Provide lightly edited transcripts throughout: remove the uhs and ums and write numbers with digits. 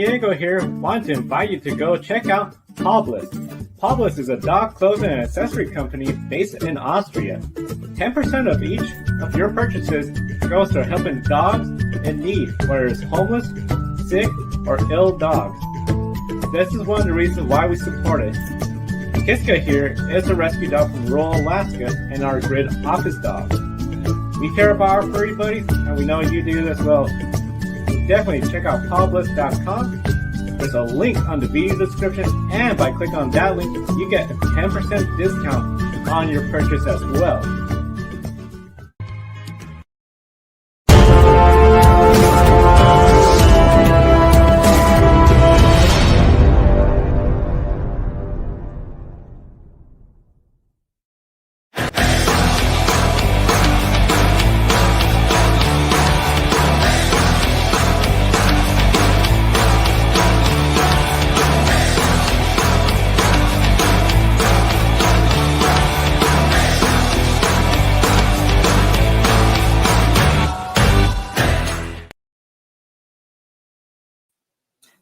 Diego here. Want to invite you to go check out Publis. Publis is a dog clothing and accessory company based in Austria. 10% of each of your purchases goes to helping dogs in need, whether it's homeless, sick, or ill dogs. This is one of the reasons why we support it. Kiska here is a rescue dog from rural Alaska and our grid office dog. We care about our furry buddies, and we know you do as well. So definitely check out Publis.com. There's a link on the video description, and by clicking on that link, you get a 10% discount on your purchase as well.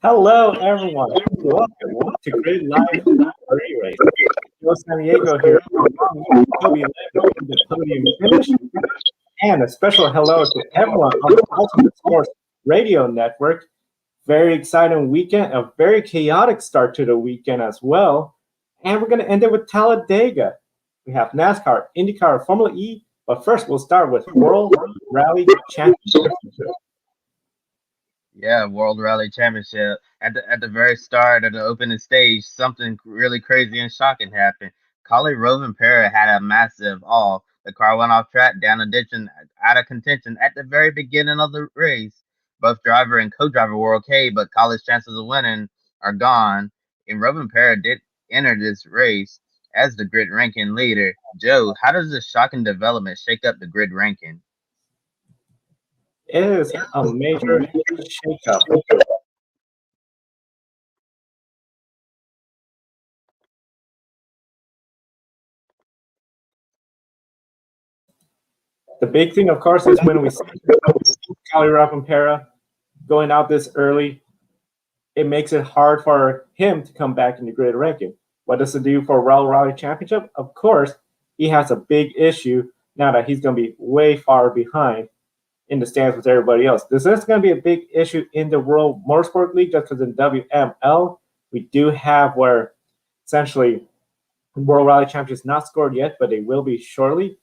Hello, everyone. Welcome to Grid Live Furry Race. Joe San Diego here, along with Toby Levin in the podium finish. And a special hello to everyone on the Ultimate Sports Radio Network. Very exciting weekend, a very chaotic start to the weekend as well. And we're going to end it with Talladega. We have NASCAR, IndyCar, Formula E. But first, we'll start with World Rally Championship. Yeah, World Rally Championship. At the very start of the opening stage, something really crazy and shocking happened. Collie Rovanpera had a massive off. The car went off track, down a ditch, and out of contention at the very beginning of the race. Both driver and co-driver were okay, but Collie's chances of winning are gone. And Rovanpera did enter this race as the grid ranking leader. Joe, how does this shocking development shake up the grid ranking? It is a major shakeup. The big thing, of course, is when we see Collie Rovanpera going out this early, it makes it hard for him to come back in the grid ranking. What does it do for World Rally Championship? Of course, he has a big issue now that he's going to be way far behind in the stands with everybody else. This is going to be a big issue in the World Motorsport League, just because in WML, we do have where essentially World Rally Championship is not scored yet, but they will be shortly.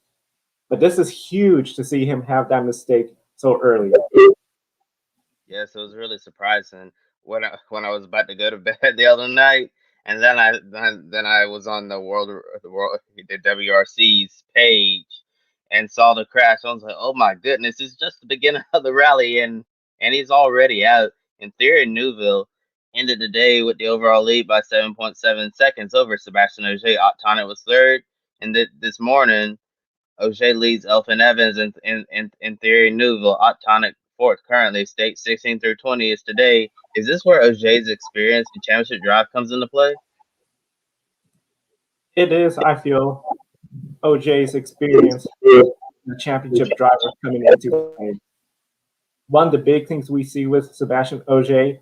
But this is huge to see him have that mistake so early. Yes, it was really surprising when I was about to go to bed the other night, and then I was on the WRC's page and saw the crash. I was like, oh my goodness, it's just the beginning of the rally, and he's already out. In theory, Neuville ended the day with the overall lead by 7.7 seconds over Sebastian Ogier. Ottonic was third, and this morning, Ogier leads Elfyn Evans, and in theory, Neuville. Ottonic fourth currently. State 16 through 20 is today. Is this where Ogier's experience in championship drive comes into play? It is, I feel, OJ's experience, the championship driver coming into play. One of the big things we see with Sebastian Ogier,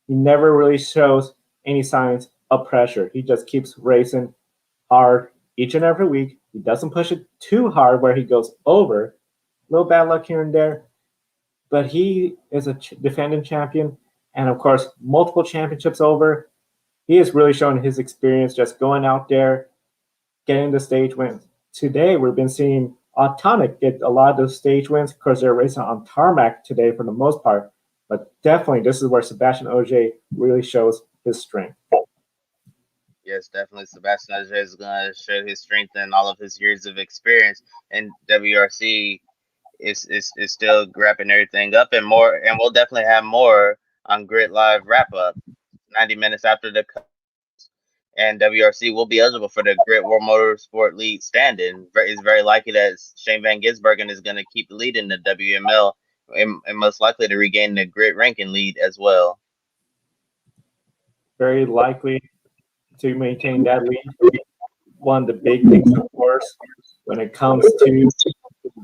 he never really shows any signs of pressure. He just keeps racing hard each and every week. He doesn't push it too hard where he goes over. A little bad luck here and there. But he is a defending champion, and of course, multiple championships over. He is really showing his experience just going out there, getting the stage wins. Today, we've been seeing Ottonic get a lot of those stage wins because they're racing on tarmac today for the most part. But definitely, this is where Sebastian Ogier really shows his strength. Yes, definitely. Sebastian Ogier is going to show his strength and all of his years of experience. And WRC is still wrapping everything up and more. And we'll definitely have more on Grid Live wrap up 90 minutes after the cut. And WRC will be eligible for the Grid World Motorsport League stand-in. It's very likely that Shane Van Gisbergen is going to keep the lead in the WML and most likely to regain the grid ranking lead as well. Very likely to maintain that lead. One of the big things, of course, when it comes to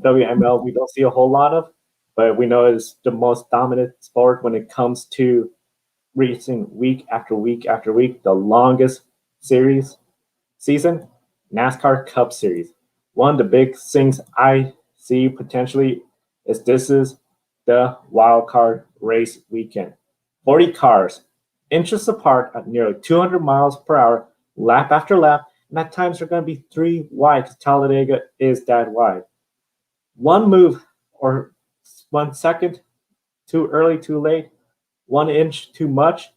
WML, we don't see a whole lot of, but we know it's the most dominant sport when it comes to racing week after week after week, the longest season, NASCAR Cup Series. One of the big things I see potentially is this is the wild card race weekend. 40 cars, inches apart at nearly 200 miles per hour, lap after lap, and at times they're going to be 3 wide because Talladega is that wide. One move or 1 second too early, too late, 1 inch too much,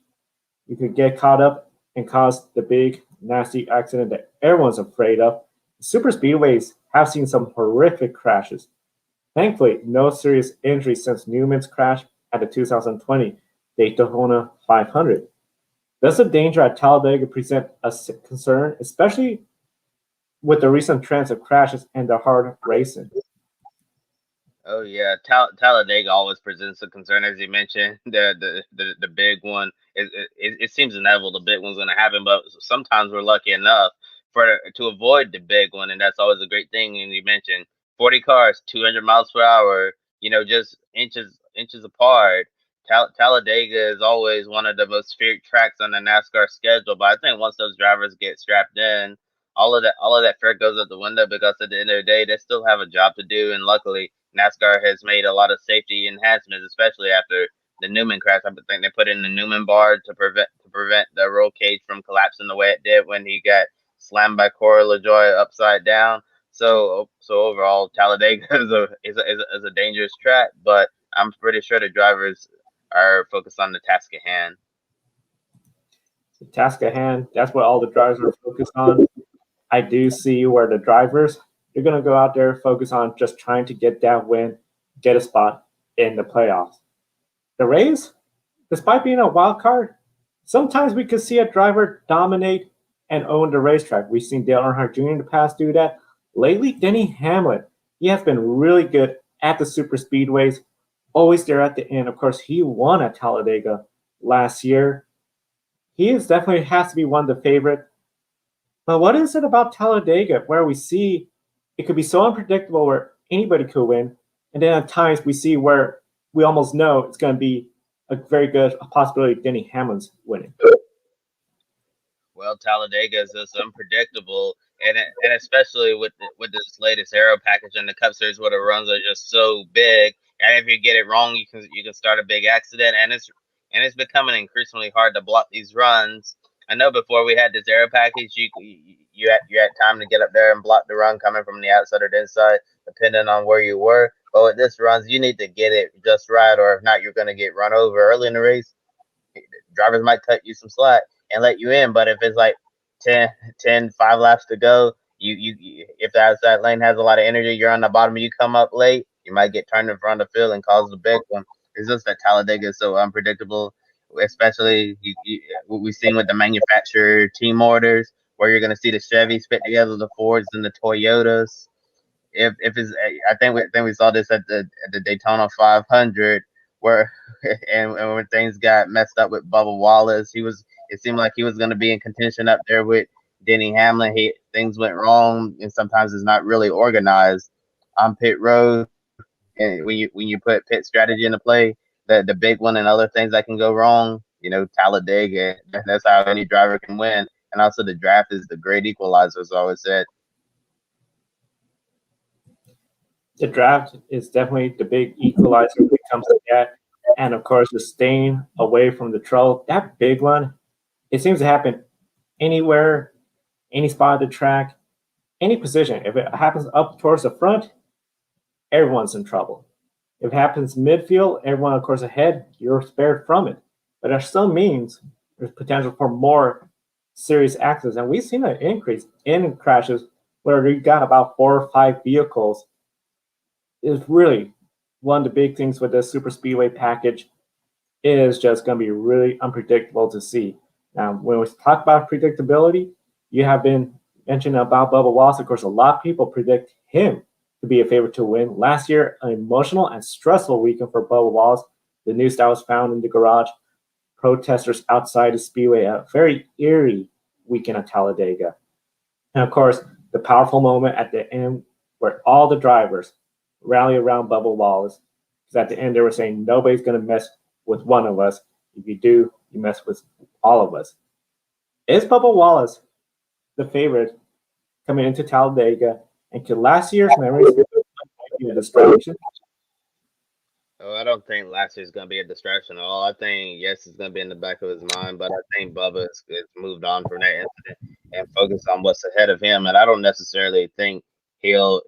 you could get caught up and cause the big, nasty accident that everyone's afraid of. Super speedways have seen some horrific crashes. Thankfully, no serious injuries since Newman's crash at the 2020 Daytona 500. Does the danger at Talladega present a concern, especially with the recent trends of crashes and the hard racing? Oh yeah, Talladega always presents a concern, as you mentioned. The big one. It seems inevitable the big one's going to happen, but sometimes we're lucky enough to avoid the big one, and that's always a great thing. And you mentioned 40 cars, 200 miles per hour. Just inches apart. Talladega is always one of the most feared tracks on the NASCAR schedule, but I think once those drivers get strapped in, all of that fear goes out the window because at the end of the day, they still have a job to do, and luckily NASCAR has made a lot of safety enhancements, especially after the Newman crash. I think they put in the Newman bar to prevent the roll cage from collapsing the way it did when he got slammed by Corey LaJoie upside down. So overall, Talladega is a dangerous track, but I'm pretty sure the drivers are focused on the task at hand. The task at hand, that's what all the drivers are focused on. I do see where the drivers, they're going to go out there, focus on just trying to get that win, get a spot in the playoffs. The Rays, despite being a wild card, sometimes we could see a driver dominate and own the racetrack. We've seen Dale Earnhardt Jr. in the past do that. Lately, Denny Hamlin, he has been really good at the super speedways, always there at the end. Of course, he won at Talladega last year. He is definitely has to be one of the favorite. But what is it about Talladega where we see it could be so unpredictable where anybody could win, and then at times we see where we almost know it's going to be a very good possibility of Denny Hamlin's winning. Well, Talladega is just unpredictable, and especially with this latest aero package in the Cup Series, where the runs are just so big, and if you get it wrong, you can start a big accident, and it's becoming increasingly hard to block these runs. I know before we had this aero package, you had time to get up there and block the run coming from the outside or the inside, depending on where you were. But with this runs, you need to get it just right, or if not, you're going to get run over early in the race. Drivers might cut you some slack and let you in, but if it's like 5 laps to go, if the outside lane has a lot of energy, you're on the bottom, and you come up late, you might get turned in front of the field and cause the big one. It's just that Talladega is so unpredictable, especially what we've seen with the manufacturer team orders, where you're going to see the Chevys fit together, the Fords and the Toyotas. If it's, I think we saw this at the Daytona 500, where and when things got messed up with Bubba Wallace, it seemed like he was going to be in contention up there with Denny Hamlin. Things went wrong, and sometimes it's not really organized on pit road. And when you put pit strategy into play, the big one and other things that can go wrong, Talladega. That's how any driver can win. And also, the draft is the great equalizer, as I always said. The draft is definitely the big equalizer when it comes to that. And of course, the staying away from the trouble, that big one, it seems to happen anywhere, any spot of the track, any position. If it happens up towards the front, everyone's in trouble. If it happens midfield, everyone, of course, ahead, you're spared from it. But there still means there's potential for more serious accidents. And we've seen an increase in crashes where we got about 4 or 5 vehicles. Is really one of the big things with this super speedway package is just going to be really unpredictable to see. Now, when we talk about predictability, you have been mentioning about Bubba Wallace. Of course, a lot of people predict him to be a favorite to win. Last year, an emotional and stressful weekend for Bubba Wallace. The news that was found in the garage, protesters outside the speedway, a very eerie weekend at Talladega. And of course, the powerful moment at the end where all the drivers rally around Bubba Wallace. Because at the end, they were saying, nobody's going to mess with one of us. If you do, you mess with all of us. Is Bubba Wallace the favorite coming into Talladega? And could last year's memories be a distraction? Oh, I don't think last year's gonna be a distraction at all. I think yes, it's gonna be in the back of his mind, but I think Bubba is moved on from that incident and focused on what's ahead of him. And I don't necessarily think he'll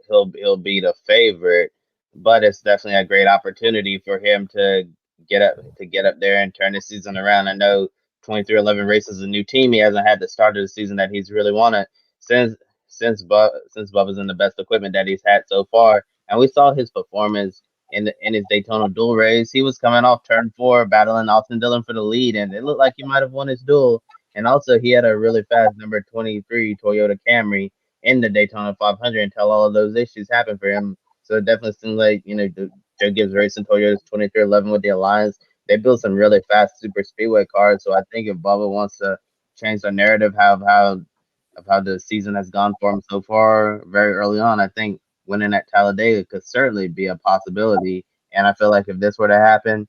be the favorite, but it's definitely a great opportunity for him to get up there and turn the season around. I know 2311 races a new team. He hasn't had the start of the season that he's really wanted since since Bubba's in the best equipment that he's had so far, and we saw his performance in his Daytona duel race. He was coming off turn 4, battling Austin Dillon for the lead, and it looked like he might have won his duel. And also, he had a really fast number 23 Toyota Camry in the Daytona 500 until all of those issues happened for him. So it definitely seems like the Joe Gibbs Racing Toyota's 2311 with the Alliance. They built some really fast super speedway cars. So I think if Bubba wants to change the narrative of how the season has gone for him so far, very early on, I think winning at Talladega could certainly be a possibility. And I feel like if this were to happen,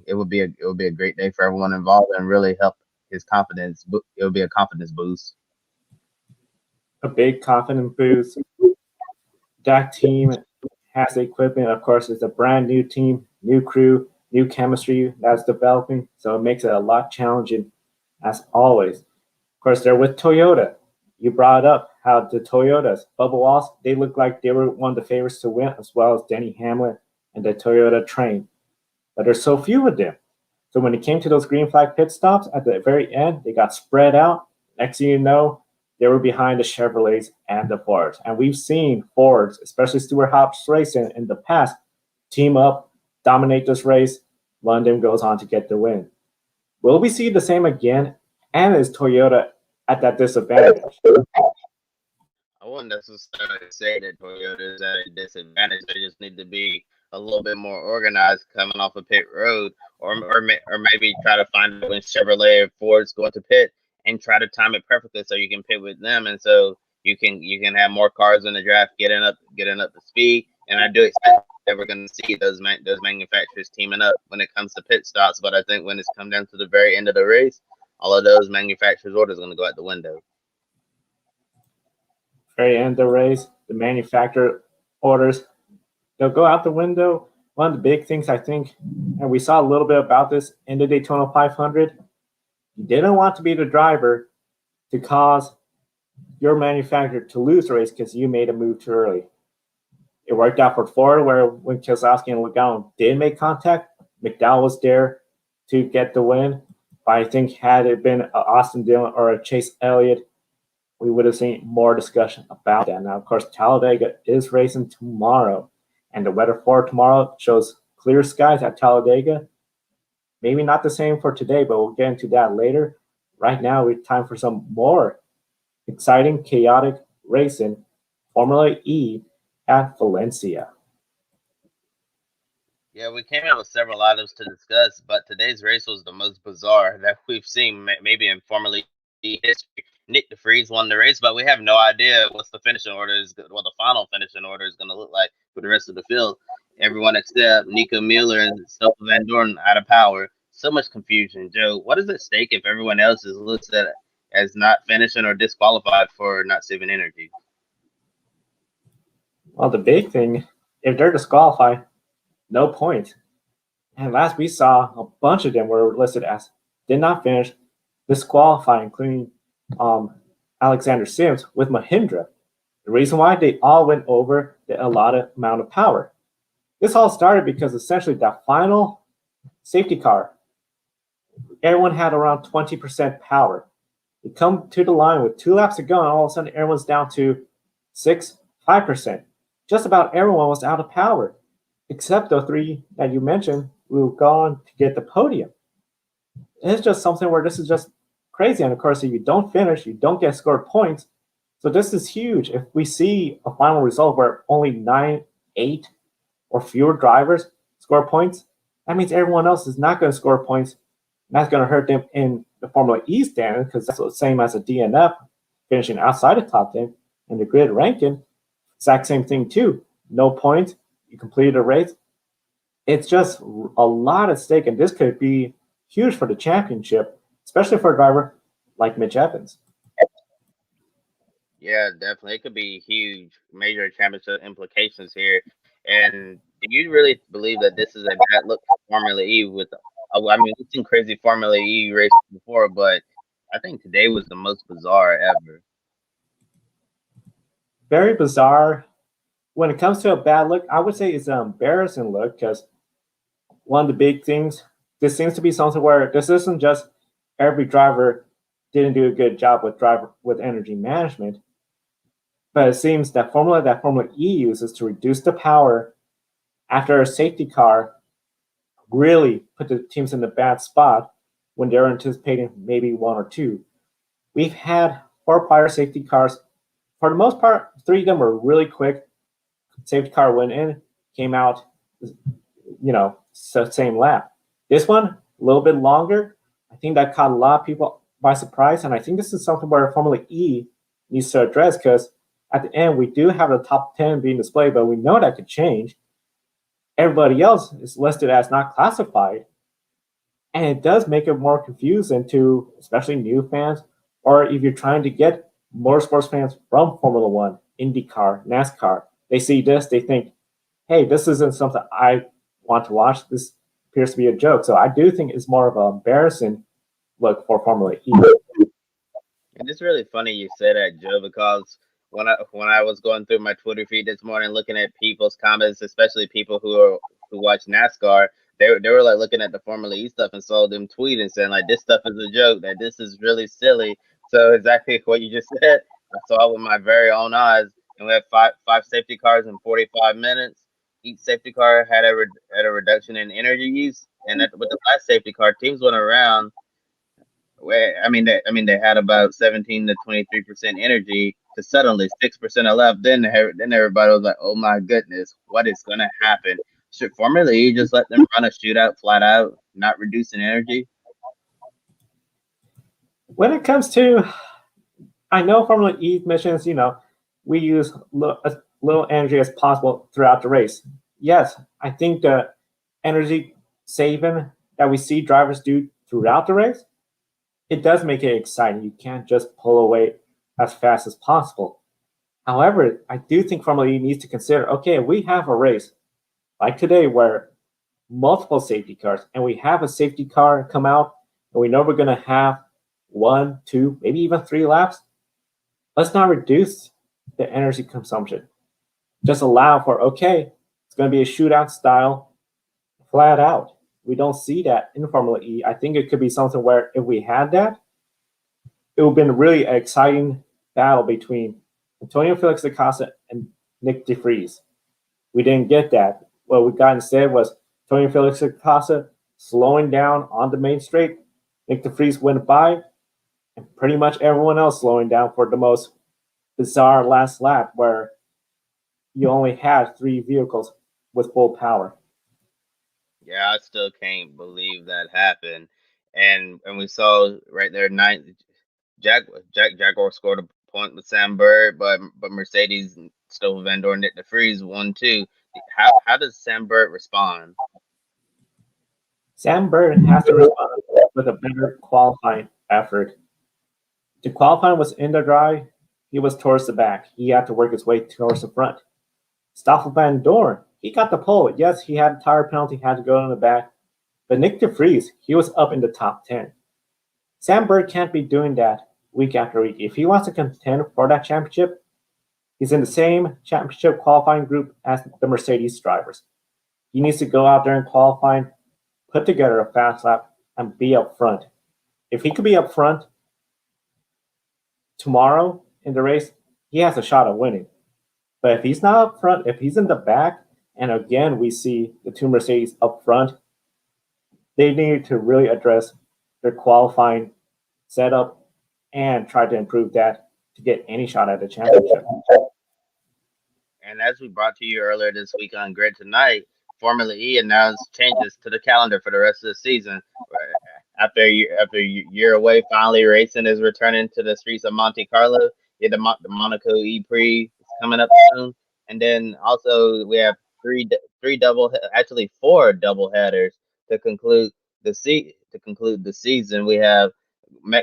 it would be a great day for everyone involved and really help his confidence. It would be a confidence boost. A big confidence boost. That team has the equipment. Of course, it's a brand new team, new crew, new chemistry that's developing. So it makes it a lot challenging, as always. Of course, they're with Toyota. You brought up how the Toyotas, Bubba Wallace, they look like they were one of the favorites to win, as well as Denny Hamlin and the Toyota train. But there's so few of them. So when it came to those green flag pit stops at the very end, they got spread out. Next thing you know, they were behind the Chevrolets and the Fords. And we've seen Fords, especially Stewart Haas Racing in the past, team up, dominate this race. One of them goes on to get the win. Will we see the same again? And is Toyota at that disadvantage? I wouldn't necessarily say that Toyota is at a disadvantage. They just need to be a little bit more organized coming off a pit road, or maybe try to find when Chevrolet or Ford's going to pit and try to time it perfectly so you can pit with them, and so you can have more cars in the draft getting up to speed. And I do expect that we're going to see those manufacturers teaming up when it comes to pit stops. But I think when it's come down to the very end of the race, all of those manufacturers' orders are going to go out the window. Very end of the race, the manufacturer orders, they'll go out the window. One of the big things I think, and we saw a little bit about this in the Daytona 500, you didn't want to be the driver to cause your manufacturer to lose the race because you made a move too early. It worked out for Ford, where when Keselowski and Logano did make contact, McDowell was there to get the win. But I think had it been Austin Dillon or a Chase Elliott, we would have seen more discussion about that. Now, of course, Talladega is racing tomorrow, and the weather for tomorrow shows clear skies at Talladega. Maybe not the same for today, but we'll get into that later. Right now, it's time for some more exciting, chaotic racing, Formula E at Valencia. Yeah, we came out with several items to discuss, but today's race was the most bizarre that we've seen maybe in Formula E history. Nick DeFries won the race, but we have no idea what's the finishing order what the final finishing order is going to look like for the rest of the field. Everyone except Nico Mueller and Stoffel Van Dorn out of power. So much confusion, Joe. What is at stake if everyone else is listed as not finishing or disqualified for not saving energy? Well, the big thing, if they're disqualified, no point. And last we saw, a bunch of them were listed as did not finish, disqualified, including Alexander Sims with Mahindra. The reason why they all went over the allotted amount of power. This all started because essentially that final safety car, everyone had around 20% power. They come to the line with 2 laps to go, and all of a sudden everyone's down to 5%. Just about everyone was out of power, except the 3 that you mentioned who go on to get the podium. It's just something where this is just crazy. And of course, if you don't finish, you don't get scored points. So this is huge. If we see a final result where only 9, 8, or fewer drivers score points, that means everyone else is not going to score points. And that's going to hurt them in the Formula E standing, because that's the same as a DNF, finishing outside the top 10 in the grid ranking. Exact same thing too. No points. You completed a race. It's just a lot at stake, and this could be huge for the championship. especially for a driver like Mitch Evans. Yeah, definitely. It could be huge, major championship implications here. And do you really believe that this is a bad look for Formula E? I mean, we've seen crazy Formula E races before, but I think today was the most bizarre ever. Very bizarre. When it comes to a bad look, I would say it's an embarrassing look because one of the big things, this seems to be something where this isn't just every driver didn't do a good job with energy management, but it seems that Formula E uses to reduce the power after a safety car really put the teams in a bad spot when they're anticipating maybe one or two. We've had four prior safety cars. For the most part, three of them were really quick. Safety car went in, came out, same lap. This one, a little bit longer. I think that caught a lot of people by surprise. And I think this is something where Formula E needs to address because at the end, we do have the top 10 being displayed, but we know that could change. Everybody else is listed as not classified. And it does make it more confusing to especially new fans, or if you're trying to get more sports fans from Formula One, IndyCar, NASCAR. They see this, they think, hey, this isn't something I want to watch. This appears to be a joke. So I do think it's more of an embarrassing look for Formula E. And it's really funny you say that, Joe, because when I was going through my Twitter feed this morning, looking at people's comments, especially people who watch NASCAR, they were like looking at the Formula E stuff and saw them tweeting saying like this stuff is a joke, that this is really silly. So exactly what you just said, I saw it with my very own eyes, and we had five safety cars in 45 minutes. Each safety car had a reduction in energy use, and with the last safety car, teams went around where they had about 17 to 23% energy to suddenly 6% are left. Then everybody was like, "Oh my goodness, what is gonna happen?" Should Formula E just let them run a shootout flat out, not reducing energy? When it comes to, I know Formula E missions, we use as little energy as possible throughout the race. Yes, I think the energy saving that we see drivers do throughout the race, it does make it exciting. You can't just pull away as fast as possible. However, I do think Formula E needs to consider, okay, we have a race like today where multiple safety cars and we have a safety car come out and we know we're going to have one, two, maybe even three laps. Let's not reduce the energy consumption. Just allow for, okay, it's going to be a shootout style flat out. We don't see that in Formula E. I think it could be something where if we had that, it would have been a really exciting battle between Antonio Felix da Costa and Nick DeFries. We didn't get that. What we got instead was Antonio Felix da Costa slowing down on the main straight. Nick DeFries went by, and pretty much everyone else slowing down for the most bizarre last lap where you only had three vehicles with full power. Yeah, I still can't believe that happened. And we saw right there ninth Jaguar scored a point with Sam Bird, but Mercedes Stoffel Van Dorn Nick DeFries won too. How does Sam Bird respond? Sam Bird has to respond with a better qualifying effort. The qualifying was in the dry. He was towards the back. He had to work his way towards the front. Stoffel Van Dorn, he got the pole. Yes, he had a tire penalty, had to go in the back. But Nick DeFries, he was up in the top 10. Sam Bird can't be doing that week after week. If he wants to contend for that championship, he's in the same championship qualifying group as the Mercedes drivers. He needs to go out there and qualifying, put together a fast lap, and be up front. If he could be up front tomorrow in the race, he has a shot at winning. But if he's not up front, if he's in the back, and again we see the two Mercedes up front, they need to really address their qualifying setup and try to improve that to get any shot at the championship. And as we brought to you earlier this week on Grid Tonight, Formula E announced changes to the calendar for the rest of the season. After a year away, finally racing is returning to the streets of Monte Carlo. Yeah, the Monaco E Prix is coming up soon, and then also we have four double headers to conclude the season. We have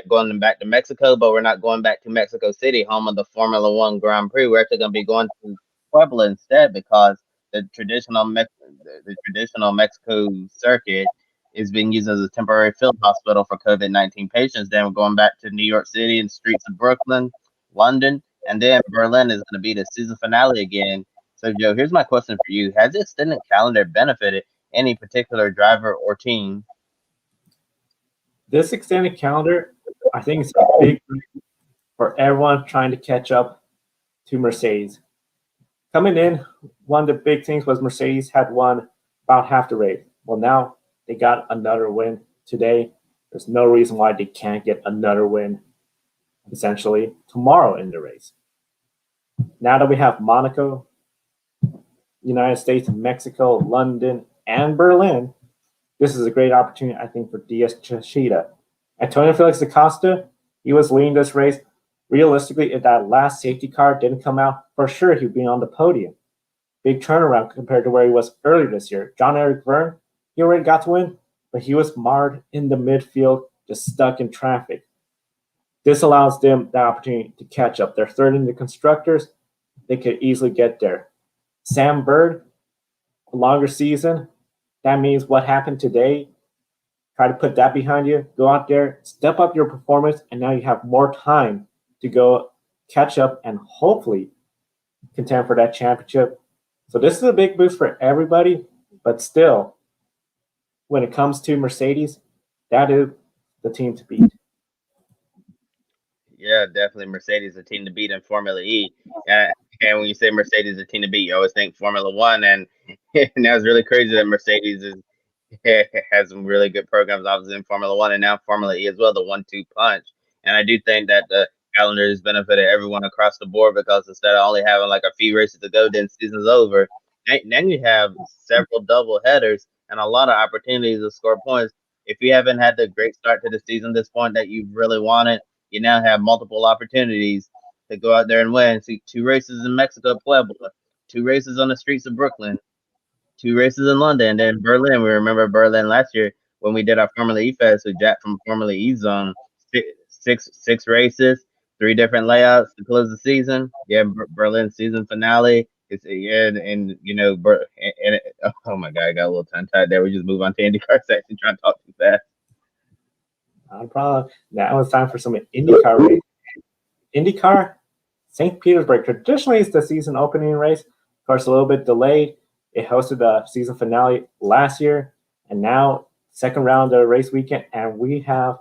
going back to Mexico, but we're not going back to Mexico City, home of the Formula One Grand Prix. We're actually going to be going to Puebla instead because the traditional Mexico circuit is being used as a temporary field hospital for COVID-19 patients. Then we're going back to New York City and streets of Brooklyn, London, and then Berlin is going to be the season finale again. So, Joe, here's my question for you: has the extended calendar benefited any particular driver or team? This extended calendar, I think, is a big thing for everyone trying to catch up to Mercedes. Coming in, one of the big things was Mercedes had won about half the race. Well, now they got another win today. There's no reason why they can't get another win, essentially, tomorrow in the race. Now that we have Monaco, United States, Mexico, London, and Berlin, this is a great opportunity, I think, for Diaz Chachita. Antonio Felix Acosta, he was leading this race. Realistically, if that last safety car didn't come out, for sure he'd be on the podium. Big turnaround compared to where he was earlier this year. John-Eric Verne, he already got to win, but he was marred in the midfield, just stuck in traffic. This allows them the opportunity to catch up. They're third in the constructors. They could easily get there. Sam Bird, a longer season. That means what happened today. Try to put that behind you. Go out there, step up your performance, and now you have more time to go catch up and hopefully contend for that championship. So this is a big boost for everybody, but still, when it comes to Mercedes, that is the team to beat. Yeah, definitely Mercedes a team to beat in Formula E. And when you say Mercedes a team to beat, you always think Formula One, and now it's really crazy that Mercedes has some really good programs, obviously in Formula One and now Formula E as well, the 1-2 punch. And I do think that the calendar has benefited everyone across the board because instead of only having like a few races to go, then season's over. Then you have several double headers and a lot of opportunities to score points. If you haven't had the great start to the season, this point that you really wanted, you now have multiple opportunities to go out there and win. See, 2 races in Mexico, Puebla, 2 races on the streets of Brooklyn, 2 races in London, and then Berlin. We remember Berlin last year when we did our Formula E Fest with Jack from Formula E Zone. Six races, 3 different layouts to close the season. Yeah, Berlin season finale. It's yeah, and you know, oh my god, I got a little tongue tied there. We just move on to IndyCar section, trying to talk too fast. Not a problem. Now it's time for some IndyCar race. IndyCar, St. Petersburg, traditionally is the season opening race. Of course, a little bit delayed. It hosted the season finale last year, and now second round of the race weekend, and we have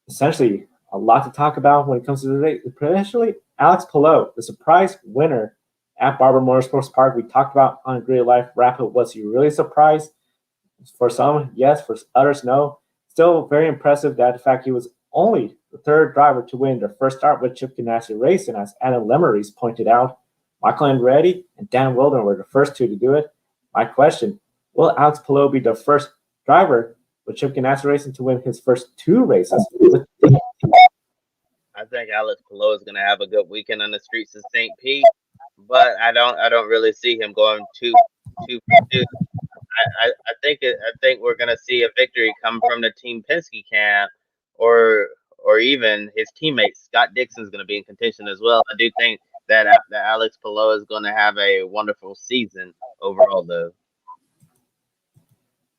essentially a lot to talk about when it comes to the race. Especially Alex Palou, the surprise winner at Barber Motorsports Park. We talked about on Grid Life Rapid. Was he really surprised? For some, yes. For others, no. Still very impressive that the fact he was only the third driver to win their first start with Chip Ganassi Racing, as Adam Lemery's pointed out. Michael Andretti and Dan Wilden were the first 2 to do it. My question, will Alex Palou be the first driver with Chip Ganassi Racing to win his first 2 races? I think Alex Palou is going to have a good weekend on the streets of St. Pete, but I don't really see him going too. I think we're gonna see a victory come from the Team Penske camp, or even his teammate Scott Dixon's gonna be in contention as well. I do think that Alex Palou is gonna have a wonderful season overall, though.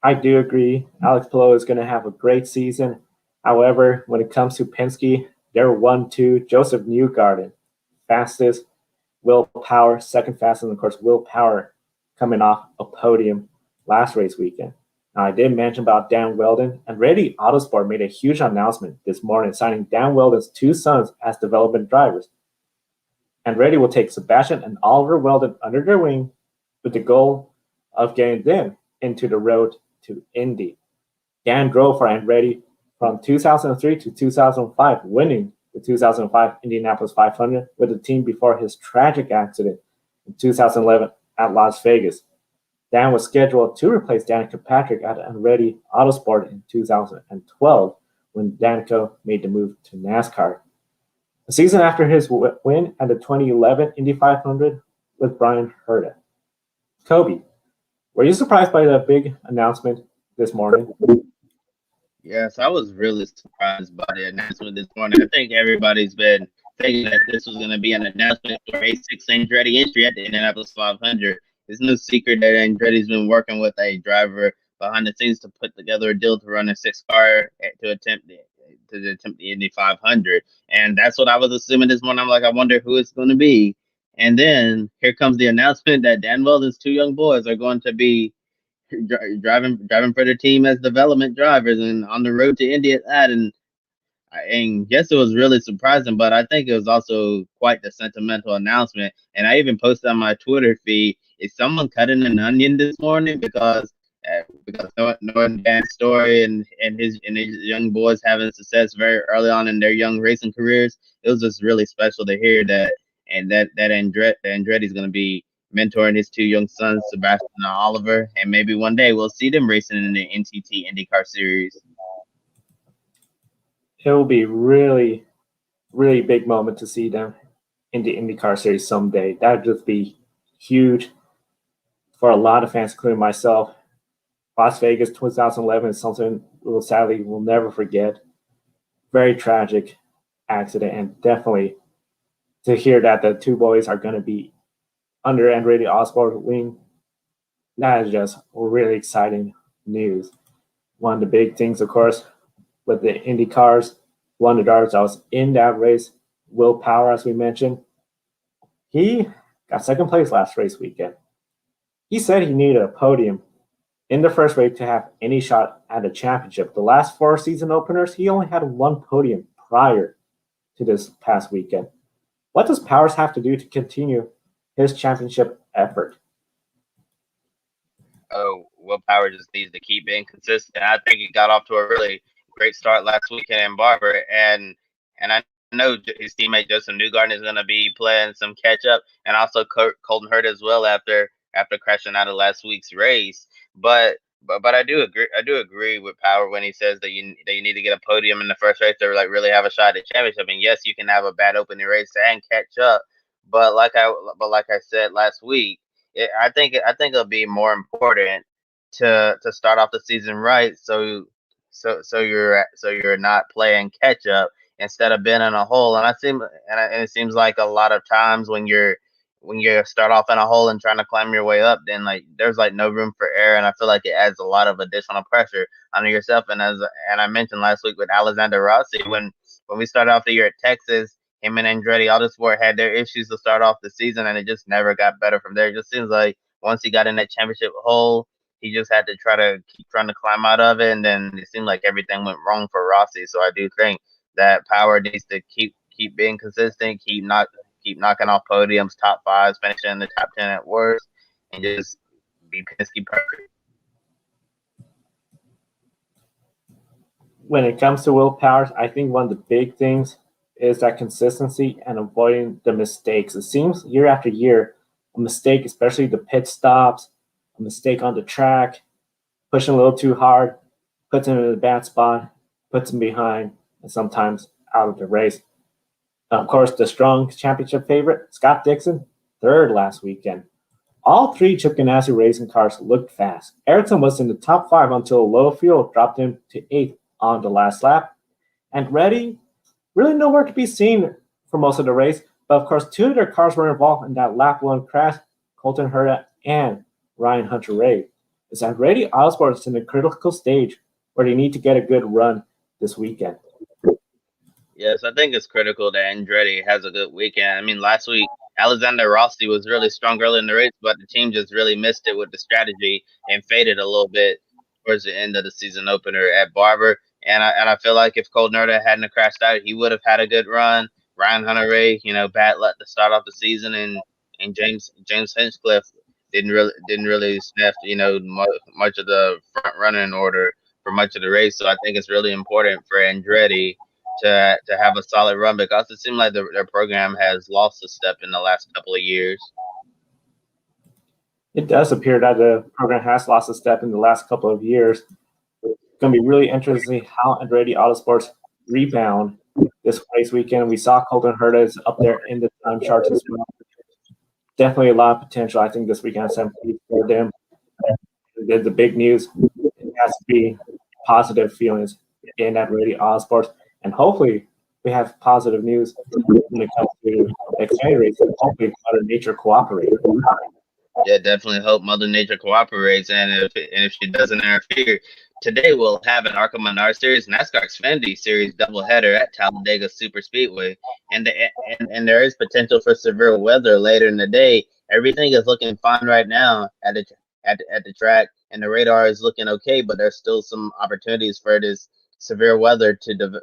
I do agree. Alex Palou is going to have a great season. However, when it comes to Penske, they're 1-2. Joseph Newgarden, fastest. Will Power, second fastest. And of course, Will Power coming off a podium last race weekend. Now, I did mention about Dan Weldon, and Ready Autosport made a huge announcement this morning, signing Dan Weldon's 2 sons as development drivers. And Ready will take Sebastian and Oliver Weldon under their wing with the goal of getting them into the road to Indy. Dan drove for Andretti from 2003 to 2005, winning the 2005 Indianapolis 500 with the team before his tragic accident in 2011 at Las Vegas. Dan was scheduled to replace Danica Patrick at Andretti Autosport in 2012 when Danica made the move to NASCAR. The season after his win at the 2011 Indy 500 with Brian Herta. Kobe, were you surprised by the big announcement this morning? Yes, I was really surprised by the announcement this morning. I think everybody's been thinking that this was going to be an announcement for A6 Andretti entry at the Indianapolis 500. It's no secret that Andretti's been working with a driver behind the scenes to put together a deal to run a six car to attempt the Indy 500, and that's what I was assuming this morning. I'm like, I wonder who it's going to be, and then here comes the announcement that Dan Weldon's two young boys are going to be driving for the team as development drivers and on the road to Indy at that. And yes, it was really surprising, but I think it was also quite the sentimental announcement. And I even posted on my Twitter feed: is someone cutting an onion this morning? Because knowing Dan's story and his young boys having success very early on in their young racing careers, it was just really special to hear that, and Andretti's going to be mentoring his two young sons, Sebastian and Oliver, and maybe one day we'll see them racing in the NTT IndyCar series. It will be really, really big moment to see them in the IndyCar series someday. That would just be huge for a lot of fans, including myself. Las Vegas 2011 is something we'll sadly will never forget. Very tragic accident, and definitely to hear that the two boys are going to be under Andretti Osborne's wing, that is just really exciting news. One of the big things, of course, with the Indy cars, one of the drivers that was in that race, Will Power, as we mentioned, he got second place last race weekend. He said he needed a podium in the first race to have any shot at a championship. The last four season openers, he only had one podium prior to this past weekend. What does Powers have to do to continue his championship effort? Oh, Will Power just needs to keep being consistent. I think he got off to a really great start last weekend in Barber, and I know his teammate Joseph Newgarden is going to be playing some catch up, and also Colton Hurt as well after crashing out of last week's race. But I do agree. I do agree with Power when he says that you need to get a podium in the first race to like really have a shot at championship. And yes, you can have a bad opening race and catch up, but like I said last week, I think it'll be more important to start off the season right, so you're not playing catch up instead of being in a hole. And it seems like a lot of times when you start off in a hole and trying to climb your way up, then like there's like no room for error, and I feel like it adds a lot of additional pressure on yourself. And I mentioned last week with Alexander Rossi when we started off the year at Texas, him and Andretti Autosport had their issues to start off the season, and it just never got better from there. It just seems like once he got in that championship hole, he just had to try to keep trying to climb out of it, and then it seemed like everything went wrong for Rossi. So I do think that Power needs to keep being consistent, keep knocking off podiums, top fives, finishing in the top 10 at worst, and just be Penske perfect. When it comes to Will Powers, I think one of the big things is that consistency and avoiding the mistakes. It seems year after year, a mistake, especially the pit stops, a mistake on the track, pushing a little too hard, puts him in a bad spot, puts him behind, and sometimes out of the race. Of course, the strong championship favorite, Scott Dixon, third last weekend. All three Chip Ganassi racing cars looked fast. Ericsson was in the top five until low fuel dropped him to eighth on the last lap. And Reddy, really nowhere to be seen for most of the race. But of course, two of their cars were involved in that lap one crash, Colton Herta and Ryan Hunter-Reay. Is that Reddy Osborne is in a critical stage where they need to get a good run this weekend. Yes, I think it's critical that Andretti has a good weekend. I mean, last week Alexander Rossi was really strong early in the race, but the team just really missed it with the strategy and faded a little bit towards the end of the season opener at Barber. And I feel like if Cole Nerda hadn't have crashed out, he would have had a good run. Ryan Hunter-Reay, bad luck to start off the season, and James Hinchcliffe didn't really sniff much of the front running order for much of the race. So I think it's really important for Andretti to have a solid run because it seemed like their program has lost a step in the last couple of years. It does appear that the program has lost a step in the last couple of years. It's going to be really interesting how Andretti Autosports rebound this race weekend. We saw Colton Herta is up there in the time charts as well. Definitely a lot of potential, I think, this weekend for them. The big news, it has to be positive feelings. in at Radio All Sports. And hopefully we have positive news when it comes to Xfinity racing. Hopefully Mother Nature cooperates. Yeah, definitely hope Mother Nature cooperates, and if she doesn't interfere, today we'll have an ARCA Menard Series NASCAR Xfinity Series doubleheader at Talladega Super Speedway, and there is potential for severe weather later in the day. Everything is looking fine right now at the track, and the radar is looking okay, but there's still some opportunities for this severe weather to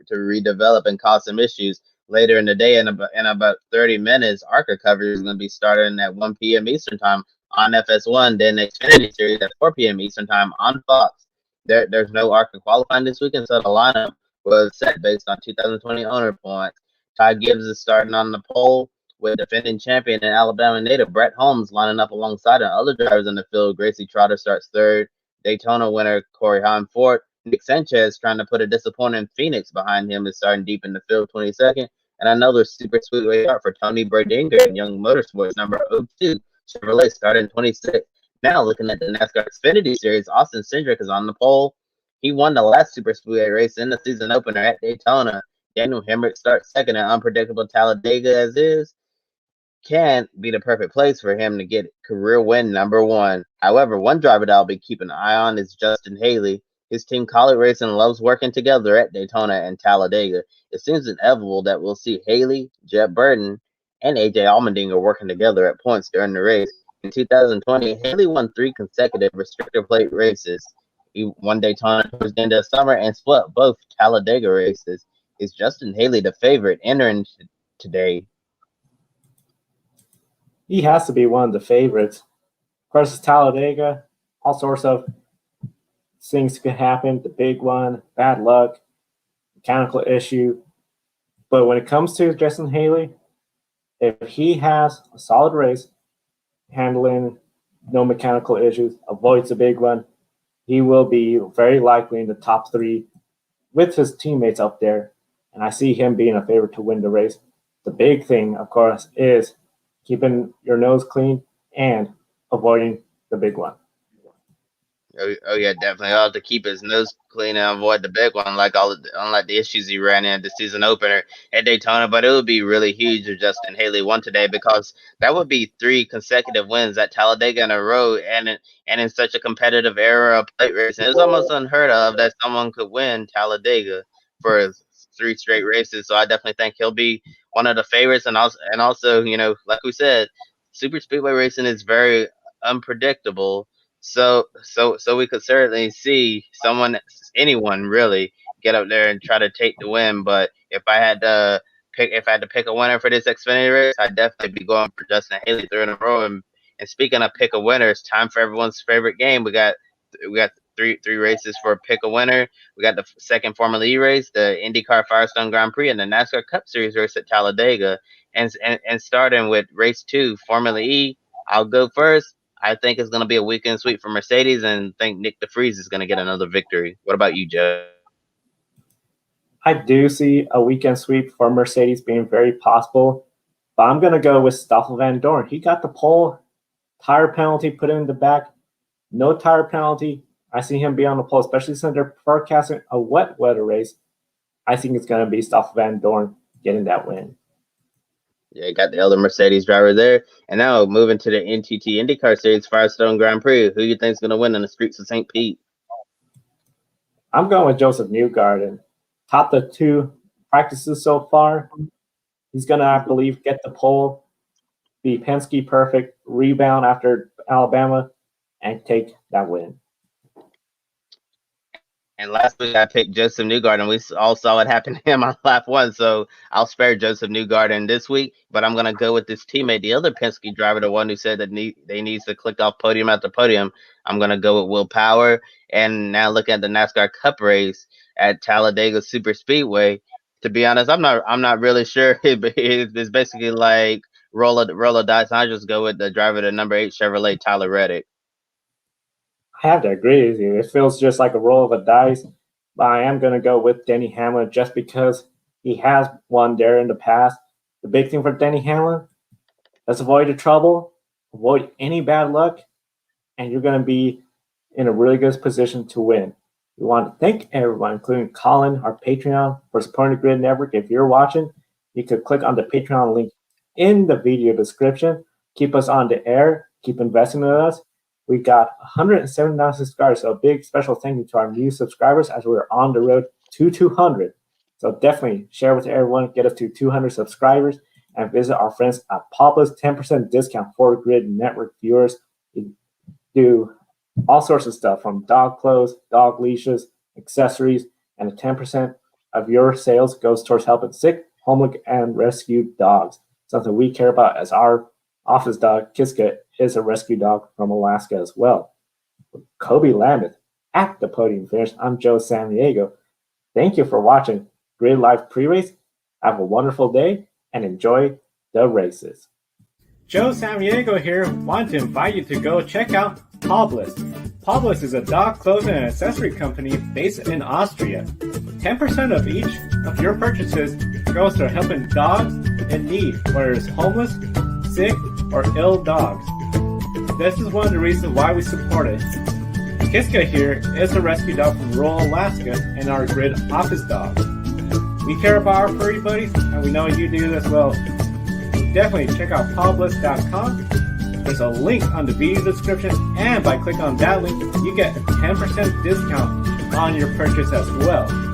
redevelop and cause some issues later in the day. In about 30 minutes, ARCA coverage is going to be starting at 1 p.m. Eastern Time on FS1, then the Xfinity Series at 4 p.m. Eastern Time on Fox. There's no ARCA qualifying this weekend, so the lineup was set based on 2020 owner points. Ty Gibbs is starting on the pole with defending champion and Alabama native Brett Holmes lining up alongside other drivers in the field. Gracie Trotter starts third. Daytona winner Corey Heim fourth. Nick Sanchez, trying to put a disappointing Phoenix behind him, is starting deep in the field, 22nd. And another super speedway start for Tony Berdinger in Young Motorsports, number 02. Chevrolet started 26th. Now looking at the NASCAR Xfinity Series, Austin Cindric is on the pole. He won the last super speedway race in the season opener at Daytona. Daniel Hemrick starts second at unpredictable Talladega as is. Can be the perfect place for him to get career win number one. However, one driver that I'll be keeping an eye on is Justin Haley. His team College Racing loves working together at Daytona and Talladega. It seems inevitable that we'll see Haley, Jeb Burton, and AJ Allmendinger working together at points during the race. In 2020, Haley won 3 consecutive restrictor plate races. He won Daytona towards the end of the summer and split both Talladega races. Is Justin Haley the favorite entering today? He has to be one of the favorites. Of course, it's Talladega. All sorts of things could happen. The big one, bad luck, mechanical issue. But when it comes to Justin Haley, if he has a solid race, handling no mechanical issues, avoids a big one, he will be very likely in the top 3 with his teammates up there. And I see him being a favorite to win the race. The big thing, of course, is keeping your nose clean and avoiding the big one. Oh yeah, definitely. I'll have to keep his nose clean and avoid the big one, unlike the issues he ran in the season opener at Daytona. But it would be really huge if Justin Haley won today, because that would be 3 consecutive wins at Talladega in a row, and in such a competitive era of plate racing, it's almost unheard of that someone could win Talladega for 3 straight races. So I definitely think he'll be one of the favorites, and also, like we said, super speedway racing is very unpredictable. So we could certainly see anyone really get up there and try to take the win. But if I had to pick a winner for this Xfinity race, I'd definitely be going for Justin Haley 3 in a row. And speaking of pick a winner, it's time for everyone's favorite game. We got three races for pick a winner. We got the second Formula E race, the IndyCar Firestone Grand Prix, and the NASCAR Cup Series race at Talladega. And starting with race 2, Formula E, I'll go first. I think it's going to be a weekend sweep for Mercedes, and think Nick DeVries is going to get another victory. What about you, Joe? I do see a weekend sweep for Mercedes being very possible, but I'm going to go with Stoffel Van Dorn. He got the pole, tire penalty put in the back, no tire penalty. I see him be on the pole, especially since they're forecasting a wet weather race. I think it's going to be Stoffel Van Dorn getting that win. Yeah, got the elder Mercedes driver there. And now moving to the NTT IndyCar Series Firestone Grand Prix. Who you think is going to win in the streets of St. Pete? I'm going with Joseph Newgarden. Top the 2 practices so far. He's going to, I believe, get the pole, be Penske perfect, rebound after Alabama, and take that win. And last week I picked Joseph Newgarden. We all saw what happened to him on lap 1, so I'll spare Joseph Newgarden this week. But I'm going to go with this teammate, the other Penske driver, the one who said that they needs to click off podium after podium. I'm going to go with Will Power. And now looking at the NASCAR Cup race at Talladega Super Speedway, to be honest, I'm not really sure. It's basically like roll of dice. I just go with the driver, the number 8 Chevrolet, Tyler Reddick. I have to agree with you. It feels just like a roll of a dice. But I am going to go with Denny Hamlin just because he has won there in the past. The big thing for Denny Hamlin, let's avoid the trouble, avoid any bad luck, and you're going to be in a really good position to win. We want to thank everyone, including Colin, our Patreon, for supporting the Grid Network. If you're watching, you could click on the Patreon link in the video description. Keep us on the air. Keep investing in us. We got 179 subscribers, so a big special thank you to our new subscribers as we're on the road to 200. So definitely share with everyone, get us to 200 subscribers, and visit our friends at Pablo's 10% discount for Grid Network viewers. We do all sorts of stuff from dog clothes, dog leashes, accessories, and 10% of your sales goes towards helping sick, homeless, and rescued dogs. Something we care about as our office dog, Kiska, is a rescue dog from Alaska as well. Kobe Lambeth at the podium finish. I'm Joe Sandiego. Thank you for watching Grid Live Pre-Race. Have a wonderful day and enjoy the races. Joe Samaniego here. Want to invite you to go check out Pablo's. Pablo's is a dog clothing and accessory company based in Austria. 10% of each of your purchases goes to helping dogs in need, whether it's homeless, sick, or ill dogs. This is one of the reasons why we support it. Kiska here is a rescue dog from rural Alaska and our Grid office dog. We care about our furry buddies, and we know you do as well. Definitely check out pablos.com. There's a link on the video description, and by clicking on that link, you get a 10% discount on your purchase as well.